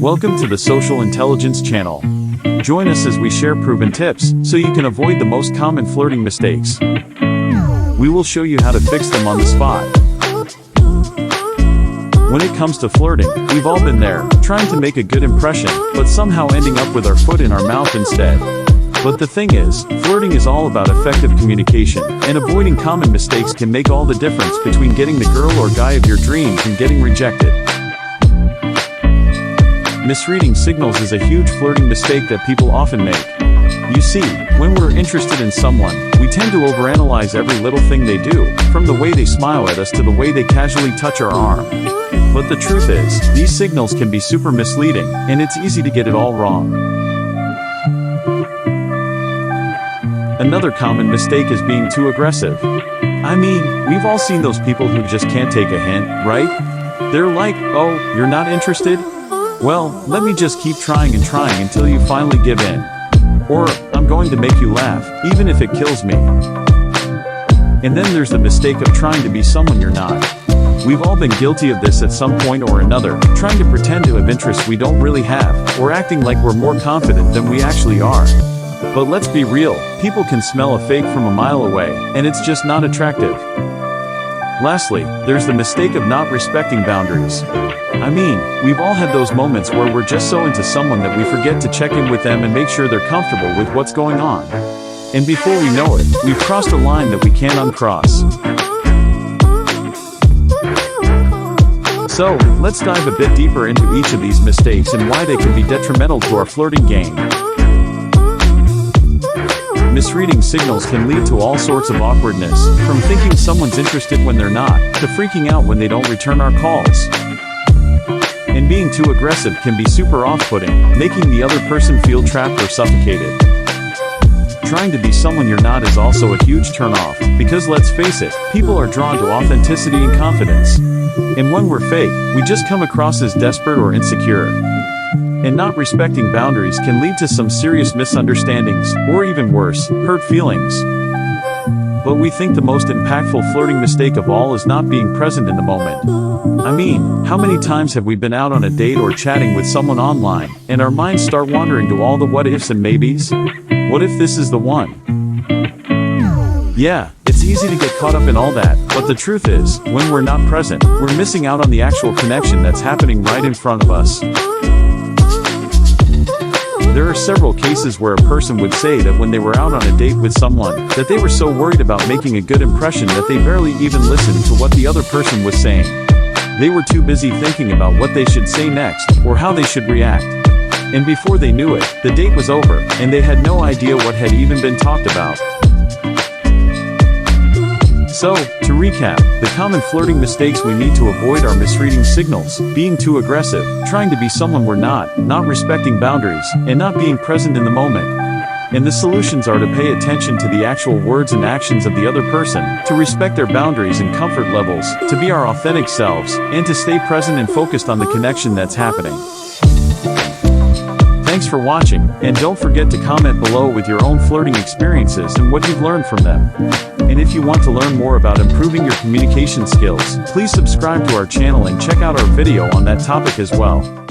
Welcome to the Social Intelligence Channel. Join us as we share proven tips so you can avoid the most common flirting mistakes. We will show you how to fix them on the spot. When it comes to flirting, we've all been there, trying to make a good impression, but somehow ending up with our foot in our mouth instead. But the thing is, flirting is all about effective communication, and avoiding common mistakes can make all the difference between getting the girl or guy of your dreams and getting rejected. Misreading signals is a huge flirting mistake that people often make. You see, when we're interested in someone, we tend to overanalyze every little thing they do, from the way they smile at us to the way they casually touch our arm. But the truth is, these signals can be super misleading, and it's easy to get it all wrong. Another common mistake is being too aggressive. I mean, we've all seen those people who just can't take a hint, right? They're like, "Oh, you're not interested? Well, let me just keep trying and trying until you finally give in." Or, "I'm going to make you laugh, even if it kills me." And then there's the mistake of trying to be someone you're not. We've all been guilty of this at some point or another, trying to pretend to have interests we don't really have, or acting like we're more confident than we actually are. But let's be real, people can smell a fake from a mile away, and it's just not attractive. Lastly, there's the mistake of not respecting boundaries. I mean, we've all had those moments where we're just so into someone that we forget to check in with them and make sure they're comfortable with what's going on. And before we know it, we've crossed a line that we can't uncross. So, let's dive a bit deeper into each of these mistakes and why they can be detrimental to our flirting game. Misreading signals can lead to all sorts of awkwardness, from thinking someone's interested when they're not, to freaking out when they don't return our calls. And being too aggressive can be super off-putting, making the other person feel trapped or suffocated. Trying to be someone you're not is also a huge turn-off, because let's face it, people are drawn to authenticity and confidence. And when we're fake, we just come across as desperate or insecure. And not respecting boundaries can lead to some serious misunderstandings, or even worse, hurt feelings. But we think the most impactful flirting mistake of all is not being present in the moment. I mean, how many times have we been out on a date or chatting with someone online, and our minds start wandering to all the what ifs and maybes? What if this is the one? Yeah, it's easy to get caught up in all that, but the truth is, when we're not present, we're missing out on the actual connection that's happening right in front of us. There are several cases where a person would say that when they were out on a date with someone, that they were so worried about making a good impression that they barely even listened to what the other person was saying. They were too busy thinking about what they should say next, or how they should react. And before they knew it, the date was over, and they had no idea what had even been talked about. So, to recap, the common flirting mistakes we need to avoid are misreading signals, being too aggressive, trying to be someone we're not respecting boundaries, and not being present in the moment. And the solutions are to pay attention to the actual words and actions of the other person, to respect their boundaries and comfort levels, to be our authentic selves, and to stay present and focused on the connection that's happening. Thanks for watching, and don't forget to comment below with your own flirting experiences and what you've learned from them. And if you want to learn more about improving your communication skills, please subscribe to our channel and check out our video on that topic as well.